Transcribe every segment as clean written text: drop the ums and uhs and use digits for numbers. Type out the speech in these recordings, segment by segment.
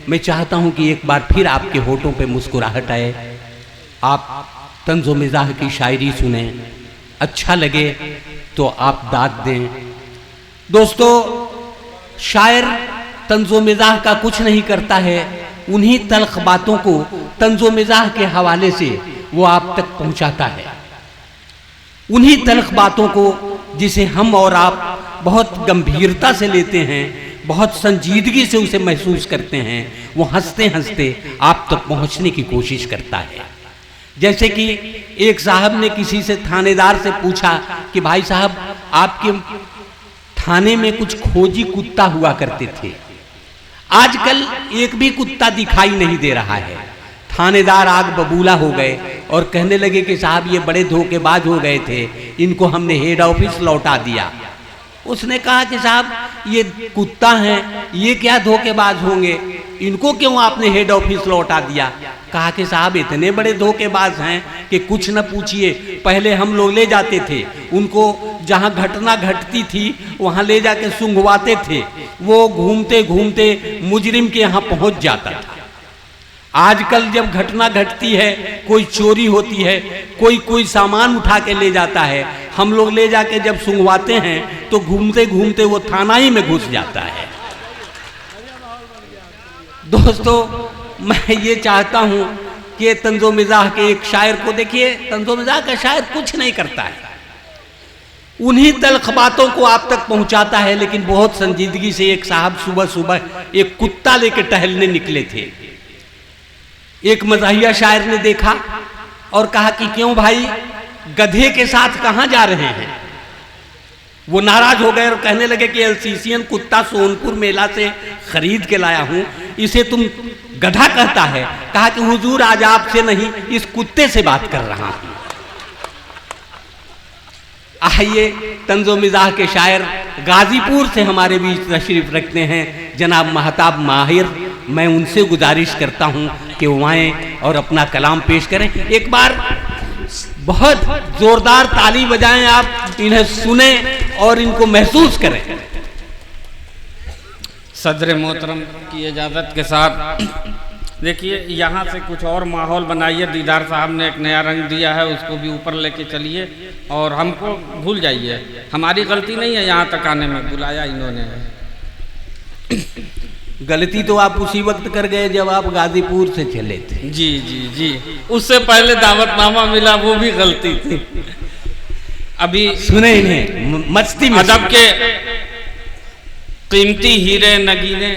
मैं चाहता हूं कि एक बार फिर आपके होठों पे मुस्कुराहट आए, आप तंज़ो मिज़ाह की शायरी सुने, अच्छा लगे तो आप दाद दें। दोस्तों, शायर तंज़ो मिज़ाह का कुछ नहीं करता है, उन्हीं तल्ख बातों को तंज़ो मिज़ाह के हवाले से वो आप तक पहुंचाता है। उन्हीं तल्ख बातों को जिसे हम और आप बहुत गंभीरता से लेते हैं, बहुत संजीदगी से उसे महसूस करते हैं, वो हंसते हंसते आप तक पहुंचने की कोशिश करता है। जैसे कि एक साहब ने किसी से थानेदार से पूछा कि भाई साहब, आपके थाने में कुछ खोजी कुत्ता हुआ करते थे, आजकल एक भी कुत्ता दिखाई नहीं दे रहा है। थानेदार आग बबूला हो गए और कहने लगे कि साहब ये बड़े धोखेबाज हो गए थे, इनको हमने हेड ऑफिस लौटा दिया। उसने कहा कि साहब ये कुत्ता हैं, ये क्या धोखेबाज होंगे, इनको क्यों आपने हेड ऑफिस लौटा दिया? कहा कि साहब इतने बड़े धोखेबाज हैं कि कुछ न पूछिए, पहले हम लोग ले जाते थे उनको, जहां घटना घटती थी वहां ले जाके सूंघवाते थे, वो घूमते घूमते मुजरिम के यहाँ पहुंच जाता था। आजकल जब घटना घटती है, कोई चोरी होती है, कोई सामान उठा के ले जाता है, हम लोग ले जाके जब सूंघवाते हैं तो घूमते घूमते वो थाना ही में घुस जाता है। दोस्तों, मैं ये चाहता हूं कि तंज़ो मिज़ाह के एक शायर को देखिए, तंज़ो मिज़ाह का शायर कुछ नहीं करता है, उन्हीं तल्ख बातों को आप तक पहुंचाता है। लेकिन बहुत संजीदगी से एक साहब सुबह सुबह एक कुत्ता लेके टहलने निकले थे। एक मज़ाहिया शायर ने देखा और कहा कि क्यों भाई, गधे के साथ कहां जा रहे हैं? वो नाराज हो गए और कहने लगे कि एल्सीसियन कुत्ता सोनपुर मेला से खरीद के लाया हूं, इसे तुम गधा कहता है? कहा कि हुजूर, आज आपसे नहीं, इस कुत्ते से बात कर रहा हूं। आइए, तंज़ो मिज़ाह के शायर गाजीपुर से हमारे बीच तशरीफ रखते हैं जनाब महताब माहिर। मैं उनसे गुजारिश करता हूं कि वो आएं और अपना कलाम पेश करें। एक बार बहुत जोरदार ताली बजाएं, आप इन्हें सुने और इनको महसूस करें। सदर मोहतरम की इजाज़त के साथ देखिए, यहाँ से कुछ और माहौल बनाइए। दीदार साहब ने एक नया रंग दिया है, उसको भी ऊपर लेके चलिए और हमको भूल जाइए, हमारी गलती नहीं है यहाँ तक आने में, बुलाया इन्होंने। गलती तो आप उसी वक्त कर गए जब आप गाजीपुर से चले थे। जी जी जी, उससे पहले दावतनामा मिला, वो भी गलती थी। अभी सुने इन्हें मस्ती में अदब के कीमती हीरे नगीने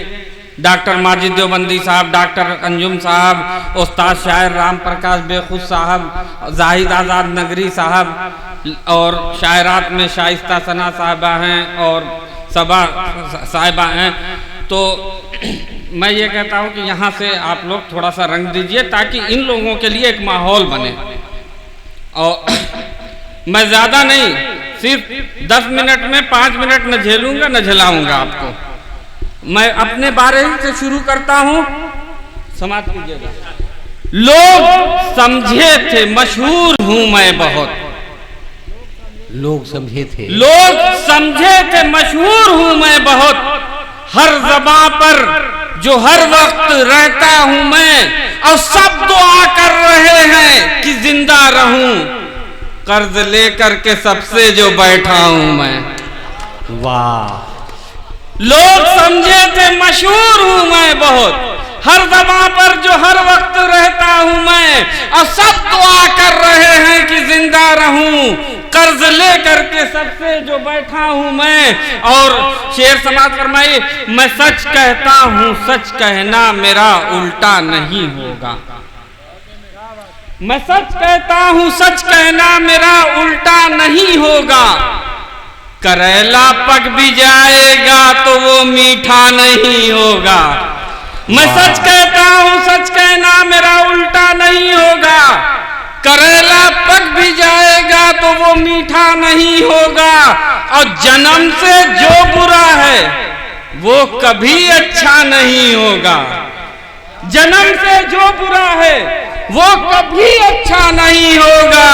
डॉक्टर माजिद देवबंदी साहब, डॉक्टर अंजुम साहब, उस्ताद शायर राम प्रकाश बेखुद साहब, जाहिद आज़ाद नगरी साहब, और शायरात में शाइस्ता सना साहिबा हैं और सबा साहिबा हैं। तो मैं ये कहता हूँ कि यहाँ से आप लोग थोड़ा सा रंग दीजिए ताकि इन लोगों के लिए एक माहौल बने। और मैं ज़्यादा नहीं, सिर्फ 10 मिनट में 5 मिनट न झेलूंगा न झेलाऊंगा आपको। मैं अपने बारे से शुरू करता हूँ, समाप्त कीजिएगा। लोग समझे थे मशहूर हूँ मैं बहुत, लोग समझे थे, लोग समझे थे मशहूर हूँ मैं बहुत, हर ज़बां पर जो हर वक्त रहता हूँ मैं, और सब दुआ कर रहे हैं कि जिंदा रहूं, कर्ज लेकर के सबसे जो बैठा हूँ मैं। वाह! लोग समझे थे मशहूर हूँ मैं बहुत, हर ज़बां पर जो हर वक्त रहता हूँ मैं, और सब दुआ कर रहे हैं कि जिंदा रहूं, कर्ज ले करके सबसे जो बैठा हूँ मैं। और शेर समाज फरमाई, मैं सच कहता हूँ सच कहना मेरा उल्टा नहीं होगा, मैं सच कहता हूँ सच कहना मेरा उल्टा नहीं होगा, करेला पक भी जाएगा तो वो मीठा नहीं होगा। मैं सच कहता हूँ सच कहना मेरा उल्टा नहीं होगा, करेला पक भी जाएगा तो वो मीठा नहीं होगा, और जन्म से जो बुरा है वो कभी अच्छा नहीं होगा, जन्म से जो बुरा है वो कभी अच्छा नहीं होगा,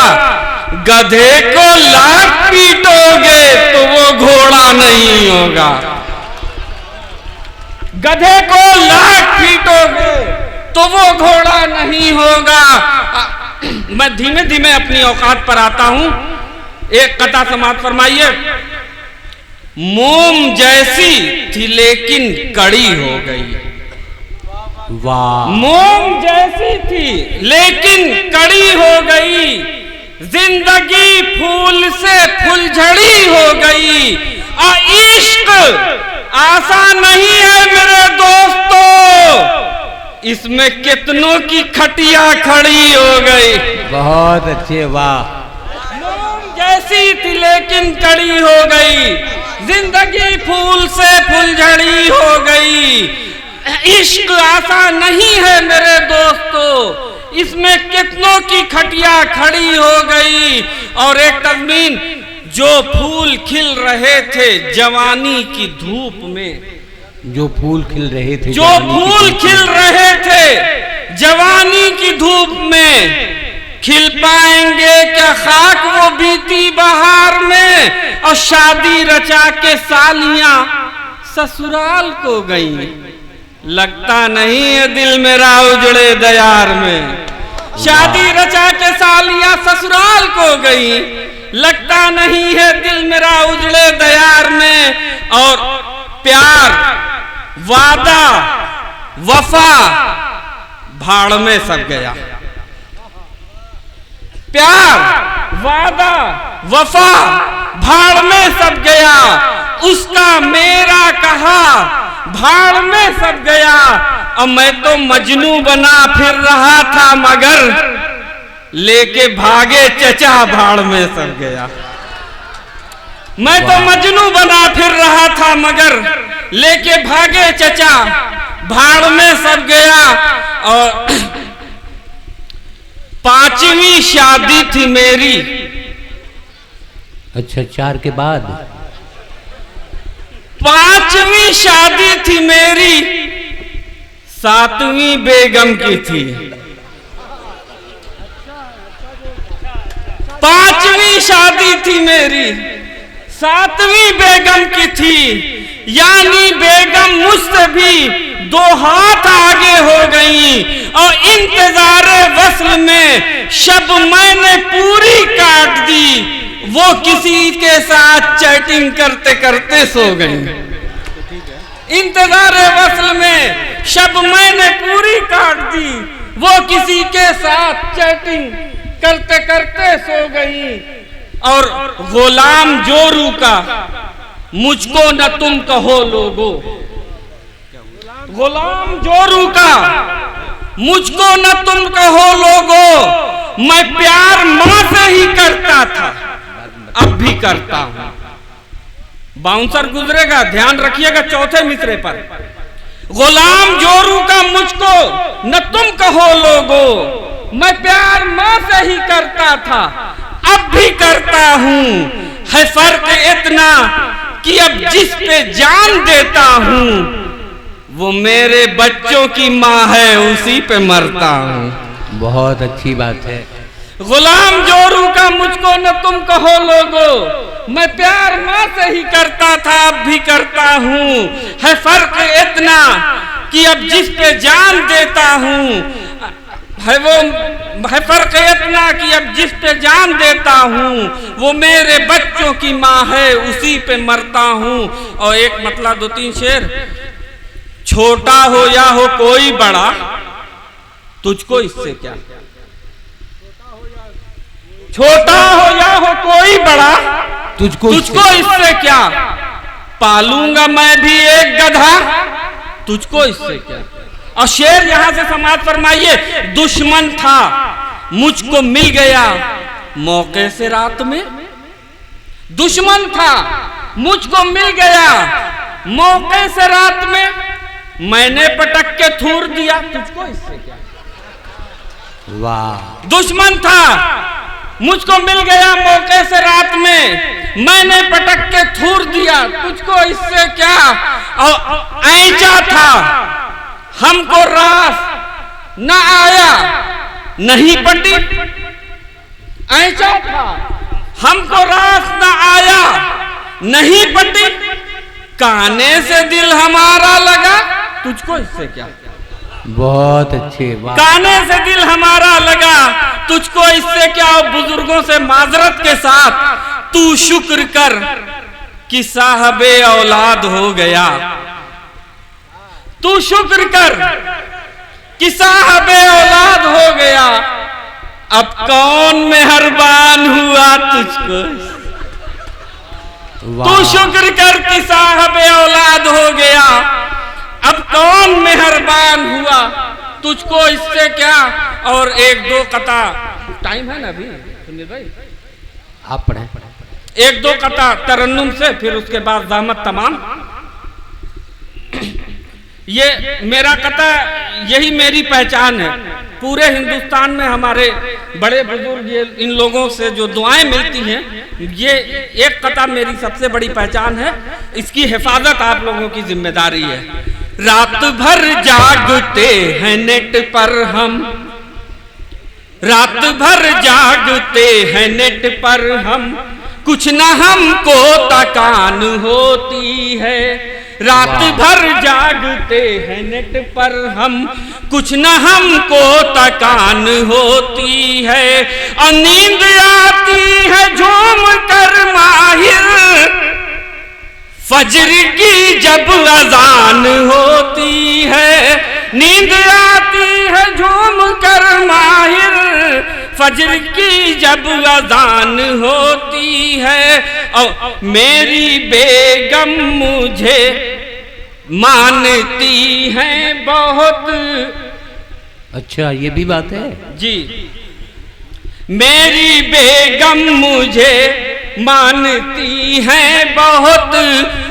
गधे को लाख पीटोगे तो वो घोड़ा नहीं होगा, गधे को लाख पीटोगे तो वो घोड़ा नहीं होगा। मैं धीमे धीमे अपनी औकात पर आता हूं। एक कथा समाप्त फरमाइए। मोम जैसी थी लेकिन कड़ी हो गई। वाह। मोम जैसी थी लेकिन कड़ी हो गई, जिंदगी फूल से फुलझड़ी हो गई। और इश्क आसान नहीं है मेरे दोस्तों, इसमें कितनों की खटिया खड़ी हो गई। बहुत अच्छे, वाह। मोम जैसी थी लेकिन कड़ी हो गई, जिंदगी फूल से फुलझड़ी हो गई। इश्क आसान नहीं है मेरे दोस्तों, इसमें कितनों की खटिया खड़ी हो गई। और एक तज़मीन, जो फूल खिल रहे थे जवानी की धूप में, जो फूल खिल रहे थे, जो फूल खिल रहे थे जवानी की धूप में, खिल पाएंगे क्या खाक वो बीती बहार में। और शादी रचा के सालियां ससुराल को गई, लगता नहीं है दिल मेरा उजड़े दयार में। शादी रचा के सालियां ससुराल को गई, लगता नहीं है दिल मेरा उजड़े दयार में। और प्यार वादा वफा भाड़ में सब गया। प्यार वादा वफा भाड़ में सब गया, उसका मेरा कहा भाड़ में सब गया। और मैं तो मजनू बना फिर रहा था मगर लेके भागे चचा भाड़ में सब गया। मैं तो मजनू बना फिर रहा था मगर लेके भागे चचा भाड़ में सब गया। और 5वीं शादी थी मेरी। अच्छा, 4 के बाद 5वीं शादी थी मेरी, 7वीं बेगम की थी। 5वीं शादी थी मेरी, 7वीं बेगम की थी। यानी बेगम मुझसे भी 2 हाथ आगे हो गई। और इंतजारे वस्ल में शब मैंने पूरी काट दी, वो किसी के साथ चैटिंग करते करते सो गई। इंतजारे वस्ल में शब मैंने पूरी काट दी, वो किसी के साथ चैटिंग करते करते सो गई। और गुलाम जोरू का मुझको न तुम कहो लोगो, गुलाम जोरू का मुझको न तुम कहो लोगो। मैं प्यार मां से ही करता था, अब भी करता हूं। बाउंसर गुजरेगा, ध्यान रखिएगा चौथे मिसरे पर। गुलाम जोरू का मुझको न तुम कहो लोगो, मैं प्यार मां से ही करता था, अब भी करता हूं। है फर्क इतना कि अब जिस पे जान देता हूं, वो मेरे बच्चों की मां है, उसी पे मरता हूं। बहुत अच्छी बात है। गुलाम जोरू का मुझको न तुम कहो लोगो, मैं प्यार मां से ही करता था, अब भी करता हूं। है फर्क इतना कि अब जिस पे जान देता हूं, है फर्क इतना कि अब जिस पे जान देता हूं, वो मेरे बच्चों की मां है, उसी पे मरता हूं। और एक मतलब 2-3 शेर। छोटा हो या हो कोई बड़ा, तुझको इससे क्या। छोटा हो या हो कोई बड़ा, तुझको इससे क्या। पालूंगा मैं भी एक गधा, तुझको इससे क्या। और शेर यहां से समाप्त फरमाइए। दुश्मन था मुझको मिल गया मौके से रात में, दुश्मन था मुझको मिल गया मौके से रात में। मैंने पटक के थूर दिया, तुझको इससे क्या। वाह। दुश्मन था मुझको मिल गया मौके से रात में, मैंने पटक के थूर दिया, तुझको इससे क्या। और ऐंचा था हमको रास न आया नहीं पटी, ऐंचा था हमको रास न आया नहीं पटी। काने से दिल हमारा लगा, तुझको इससे क्या। बहुत अच्छे, वाह। गाने से दिल हमारा लगा, तुझको इससे क्या, बुजुर्गों से माजरत के साथ तू शुक्र कर कि साहबे औलाद हो गया। तू शुक्र कर कि साहबे औलाद हो गया। अब कौन मेहरबान हुआ तुझको। तू शुक्र कर कि साहबे औलाद हो गया। अब कौन मेहरबान हुआ तुझको इससे क्या। और एक दो कता, टाइम है ना अभी सुनील भाई, आप पढ़ें। एक दो कता तरन्नुम से, फिर उसके बाद ज़हमत तमाम। ये मेरा कता, यही मेरी पहचान है। पूरे हिंदुस्तान में हमारे बड़े बुजुर्ग, ये इन लोगों से जो दुआएं मिलती हैं, ये एक कता मेरी सबसे बड़ी पहचान है। इसकी हिफाजत आप लोगों की जिम्मेदारी है। रात भर जागते हैं नेट पर हम, रात भर जागते हैं नेट पर हम, कुछ न हमको तकान होती है। रात भर जागते हैं नेट पर हम, कुछ न हमको तकान होती है। और नींद आती है झूम कर माहिर, फजर की जब अजान होती है। नींद आती है झूम कर माहिर, फजर की जब अजान होती है। और मेरी बेगम मुझे मानती है बहुत। अच्छा, ये भी बात है जी। मेरी बेगम मुझे मानती है बहुत,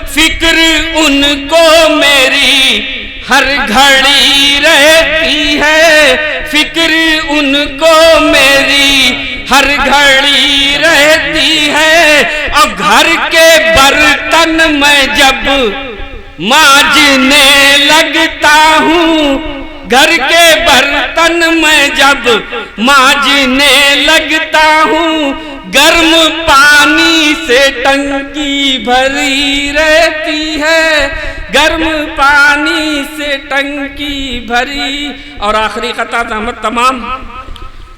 फिक्र उनको मेरी हर घड़ी रहती है। फिक्र उनको मेरी हर घड़ी रहती है। और घर के बर्तन में जब मांजने लगता हूँ, घर के बर्तन में जब मांजने लगता हूँ, गर्म पानी से टंकी भरी रहती है। गर्म पानी से टंकी भरी। और आखिरी कता ज़हमत तमाम।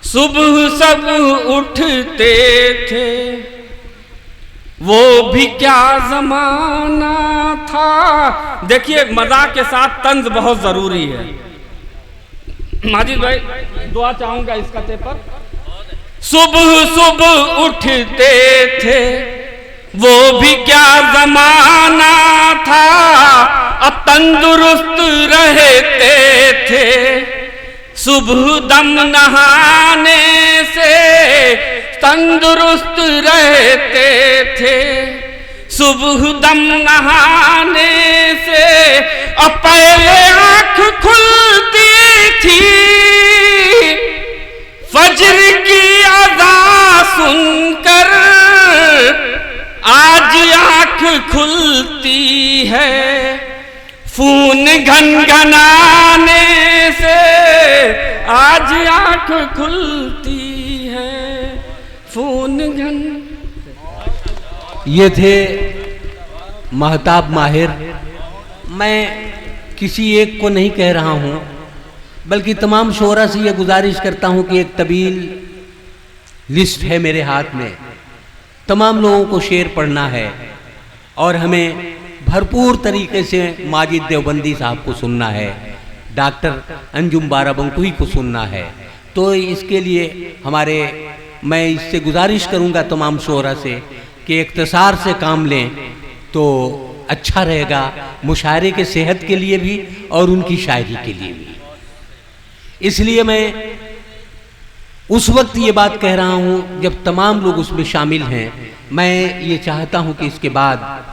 सुबह सब उठते थे, वो भी क्या जमाना था। देखिए, मजाक के साथ तंज बहुत जरूरी है। माजिद भाई, दुआ चाहूंगा इस कते पर। सुबह सुबह उठते थे, वो भी क्या जमाना था। अब तंदुरुस्त रहते थे, सुबह दम नहाने से तंदुरुस्त रहते थे। सुबह दम नहाने से अब पहले आँख खुलती थी, फजर की अज़ान सुनकर आज आँख खुलती है। खून घनघनाने से आज आँख खुलती है। खून घन। ये थे महताब माहिर। मैं किसी एक को नहीं कह रहा हूँ, बल्कि तमाम शोरा से ये गुजारिश करता हूँ कि एक तवील लिस्ट है मेरे हाथ में, तमाम लोगों को शेर पढ़ना है और हमें भरपूर तरीके से माजिद देवबंदी साहब को सुनना है, डॉक्टर अंजुम बाराबंकोई को सुनना है। तो इसके लिए मैं इससे गुजारिश करूँगा तमाम शोरा से कि इख्तिसार से काम लें तो अच्छा रहेगा, मुशायरे के सेहत के लिए भी और उनकी शायरी के लिए भी। इसलिए मैं उस वक्त ये बात कह रहा हूँ जब तमाम लोग उसमें शामिल हैं। मैं ये चाहता हूँ कि इसके बाद